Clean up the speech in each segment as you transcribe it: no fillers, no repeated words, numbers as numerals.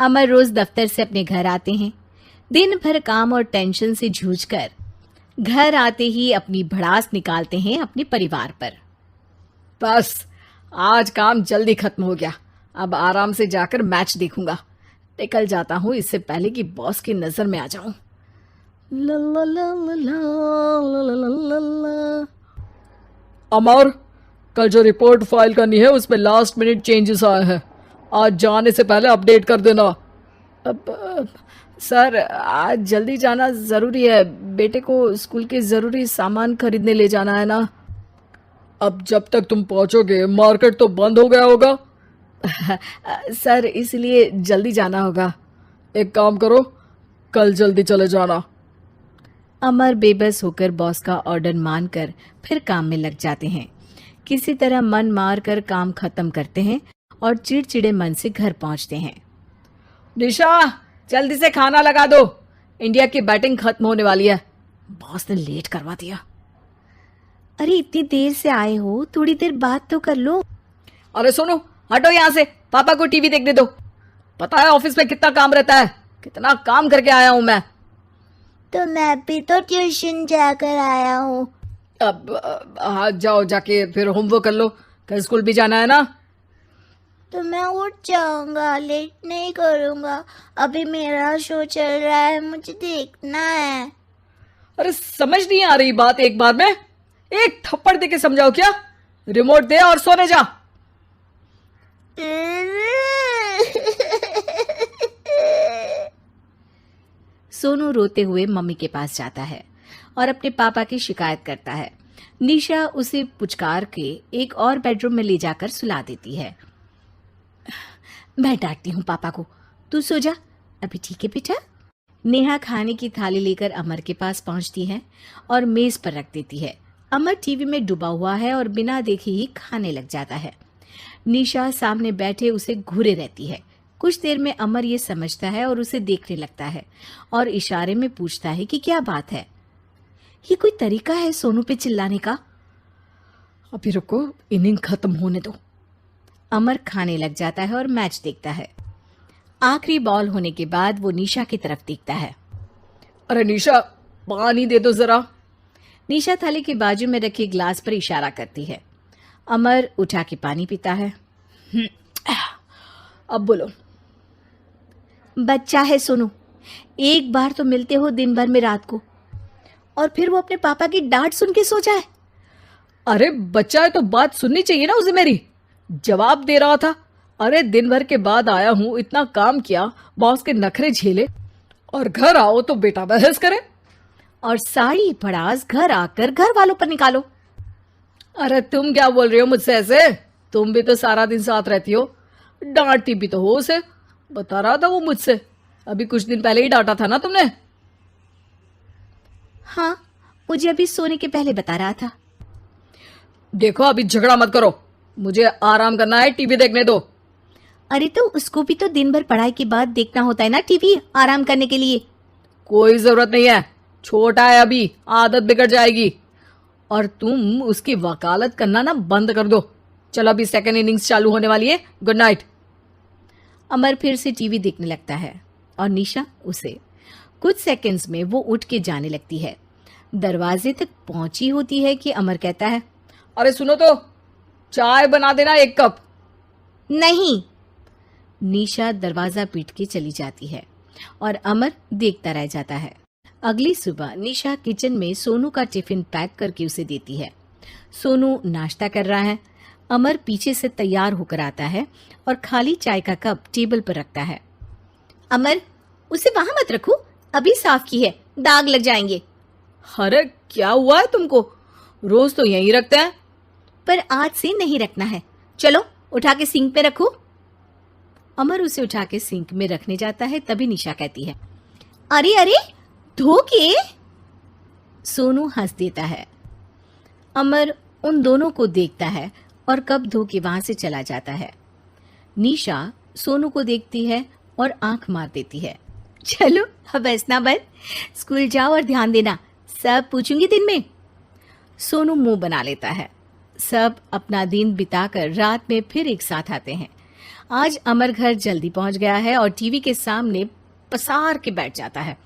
अमर रोज दफ्तर से अपने घर आते हैं। दिन भर काम और टेंशन से जूझकर घर आते ही अपनी भड़ास निकालते हैं अपने परिवार पर। बस आज काम जल्दी खत्म हो गया, अब आराम से जाकर मैच देखूंगा। निकल जाता हूँ इससे पहले कि बॉस की नजर में आ जाऊं। ला ला ला ला ला ला ला ला। अमर, कल जो रिपोर्ट फाइल करनी है उसमें लास्ट मिनट चेंजेस आए हैं, आज जाने से पहले अपडेट कर देना। सर आज जल्दी जाना ज़रूरी है, बेटे को स्कूल के ज़रूरी सामान खरीदने ले जाना है ना। अब जब तक तुम पहुंचोगे मार्केट तो बंद हो गया होगा। सर इसलिए जल्दी जाना होगा। एक काम करो, कल जल्दी चले जाना। अमर बेबस होकर बॉस का ऑर्डर मानकर फिर काम में लग जाते हैं। किसी तरह मन मार कर काम खत्म करते हैं और चिड़चिड़े मन से घर पहुंचते हैं। निशा जल्दी से खाना लगा दो, इंडिया की बैटिंग खत्म होने वाली है। बॉस ने लेट करवा दिया। अरे इतनी देर से आए हो, थोड़ी देर बात तो कर लो। अरे सुनो, हटो यहाँ से, पापा को टीवी देखने दो। पता है ऑफिस में कितना काम रहता है, कितना काम करके आया हूँ मैं। तो मैं भी तो ट्यूशन जाकर आया हूँ। अब हाँ जाओ, जाके फिर होमवर्क कर लो, कल स्कूल भी जाना है ना। तो मैं उठ जाऊंगा, लेट नहीं करूंगा, अभी मेरा शो चल रहा है, मुझे देखना है। अरे समझ नहीं आ रही बात, एक बार में एक थप्पड़ दे के समझाओ क्या। रिमोट दे और सोने जा। सोनू रोते हुए मम्मी के पास जाता है और अपने पापा की शिकायत करता है। निशा उसे पुचकार के एक और बेडरूम में ले जाकर सुला देती है। मैं डांटती हूँ पापा को, तू सो जा अभी, ठीक है बेटा। नेहा खाने की थाली लेकर अमर के पास पहुंचती है और मेज पर रख देती है। अमर टीवी में डूबा हुआ है और बिना देखे ही खाने लग जाता है। निशा सामने बैठे उसे घूरे रहती है। कुछ देर में अमर ये समझता है और उसे देखने लगता है और इशारे में पूछता है कि क्या बात है। ये कोई तरीका है सोनू पे चिल्लाने का? अभी रुको, इनिंग खत्म होने दो। अमर खाने लग जाता है और मैच देखता है। आखिरी बॉल होने के बाद वो निशा की तरफ देखता है। अरे निशा पानी दे दो जरा। निशा थाली के बाजू में रखे ग्लास पर इशारा करती है। अमर उठा के पानी पीता है। अब बोलो। बच्चा है सोनू, एक बार तो मिलते हो दिन भर में रात को, और फिर वो अपने पापा की डांट सुन के सो जाए। अरे बच्चा है तो बात सुननी चाहिए ना उसे मेरी। जवाब दे रहा था। अरे दिन भर के बाद आया हूँ, इतना काम किया, बॉस के नखरे झेले, और घर आओ तो बेटा बहस करे और सारी भड़ास घर आकर घर वालों पर निकालो। अरे तुम क्या बोल रही हो मुझसे ऐसे? तुम भी तो सारा दिन साथ रहती हो, डांटती भी तो हो उसे। बता रहा था वो मुझसे, अभी कुछ दिन पहले ही डांटा था ना तुमने। हाँ, मुझे अभी सोने के पहले बता रहा था। देखो अभी झगड़ा मत करो, मुझे आराम करना है, टीवी देखने दो। अरे तो उसको भी तो दिन भर पढ़ाई के बाद देखना होता है ना टीवी, आराम करने के लिए। कोई जरूरत नहीं है, छोटा है अभी, आदत बिगड़ जाएगी। और तुम उसकी वकालत करना ना बंद कर दो। चलो अभी सेकंड इनिंग्स चालू होने वाली है, गुड नाइट। अमर फिर से टीवी देखने लगता है और निशा उसे। कुछ सेकंड्स में वो उठ के जाने लगती है। दरवाजे तक पहुंची होती है कि अमर कहता है, अरे सुनो तो, चाय बना देना 1 कप। नहीं। निशा दरवाजा पीट के चली जाती है और अमर देखता रह जाता है। अगली सुबह निशा किचन में सोनू का टिफिन पैक करके उसे देती है। सोनू नाश्ता कर रहा है। अमर पीछे से तैयार होकर आता है और खाली चाय का कप टेबल पर रखता है। अमर, उसे वहां मत रखो, अभी साफ की है, दाग लग जाएंगे। अरे क्या हुआ है तुमको? रोज तो यहीं रखते हैं। पर आज से नहीं रखना है, चलो उठा के सिंक पे रखो। अमर उसे उठा के सिंक में रखने जाता है, तभी निशा कहती है, अरे अरे धो के। सोनू हंस देता है। अमर उन दोनों को देखता है और कप धो के वहां से चला जाता है। निशा सोनू को देखती है और आंख मार देती है। चलो अब हंसना बंद, स्कूल जाओ और ध्यान देना, सब पूछूंगी दिन में। सोनू मुंह बना लेता है। सब अपना दिन बिताकर रात में फिर एक साथ आते हैं। आज अमर घर जल्दी पहुंच गया है और टीवी के सामने पसार के बैठ जाता है।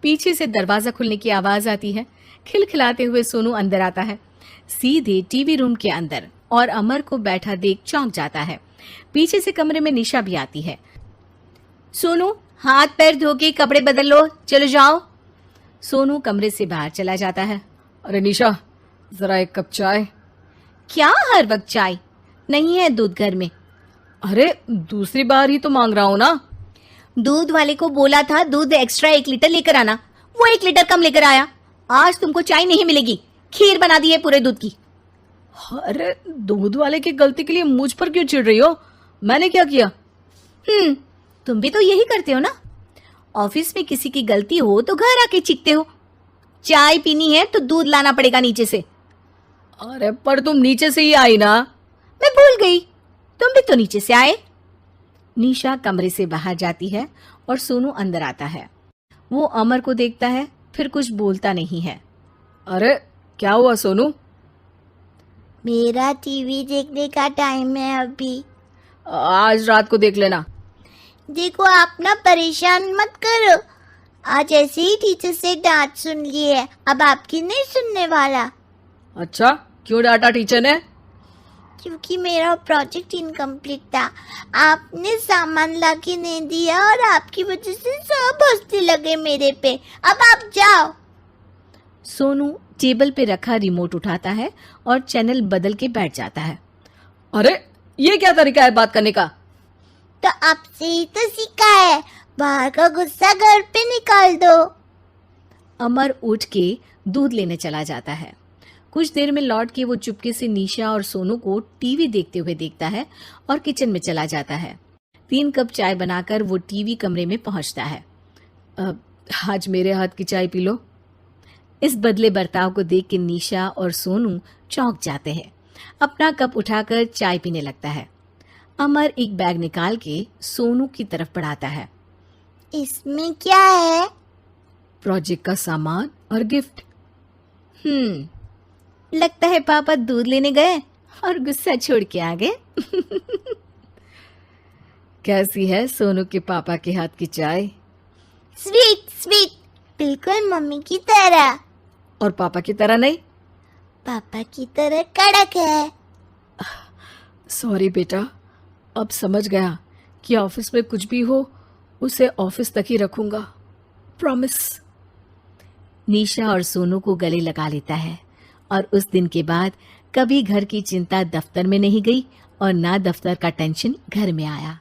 पीछे से दरवाजा खुलने की आवाज आती है। खिलखिलाते हुए सोनू अंदर आता है, सीधे टीवी रूम के अंदर, और अमर को बैठा देख चौंक जाता है। पीछे से कमरे में निशा भी आती है। सोनू, हाथ पैर धो के कपड़े बदल लो, चलो जाओ। सोनू कमरे से बाहर चला जाता है। अरे निशा, जरा एक कप चाय। क्या हर वक्त चाय? नहीं है दूध घर में। अरे दूसरी बार ही तो मांग रहा हूं ना। दूध वाले को बोला था दूध एक्स्ट्रा 1 लीटर लेकर आना, वो 1 लीटर कम लेकर आया। आज तुमको चाय नहीं मिलेगी, खीर बना दी है पूरे दूध की। अरे दूध वाले की गलती के लिए मुझ पर क्यों चिढ़ रही हो? मैंने क्या किया? तुम भी तो यही करते हो ना। ऑफिस में किसी की गलती हो तो घर आके चीखते हो। चाय पीनी है तो दूध लाना पड़ेगा नीचे से। अरे पर तुम नीचे से ही आई ना। मैं भूल गई, तुम भी तो नीचे से आए। निशा कमरे से बाहर जाती है और सोनू अंदर आता है। वो अमर को देखता है, फिर कुछ बोलता नहीं है। अरे क्या हुआ सोनू? मेरा टीवी देखने का टाइम है अभी। आज रात को देख लेना। देखो, आप ना परेशान मत करो। आज ऐसे ही टीचर से डांट सुन ली है, अब आपकी नहीं सुनने वाला। अच्छा, क्यों डांटा टीचर ने? क्योंकि मेरा प्रोजेक्ट इनकम्प्लीट था। आपने सामान ला के नहीं दिया और आपकी वजह से सब हंसने लगे मेरे पे। अब आप जाओ। सोनू टेबल पे रखा रिमोट उठाता है और चैनल बदल के बैठ जाता है। अरे ये क्या तरीका है बात करने का? तो आपसे ही तो सीखा है। बाहर का गुस्सा घर पे निकाल दो। अमर उठ के दूध लेने चला जाता है। कुछ देर में लौट के वो चुपके से निशा और सोनू को टीवी देखते हुए देखता है और किचन में चला जाता है। 3 कप चाय बनाकर वो टीवी कमरे में पहुंचता है। आज मेरे हाथ की चाय पी लो। इस बदले बर्ताव को देख के निशा और सोनू चौंक जाते हैं। अपना कप उठाकर चाय पीने लगता है। अमर एक बैग निकाल के सोनू की तरफ बढ़ाता है। इसमें क्या है? प्रोजेक्ट का सामान और गिफ्ट। लगता है पापा दूध लेने गए और गुस्सा छोड़ के आ गए। कैसी है सोनू के पापा के हाथ की चाय? स्वीट स्वीट, बिल्कुल मम्मी की तरह। और पापा की तरह नहीं? पापा की तरह कड़क है। सॉरी बेटा, अब समझ गया कि ऑफिस में कुछ भी हो उसे ऑफिस तक ही रखूंगा। प्रॉमिस। निशा और सोनू को गले लगा लेता है और उस दिन के बाद कभी घर की चिंता दफ्तर में नहीं गई और ना दफ्तर का टेंशन घर में आया।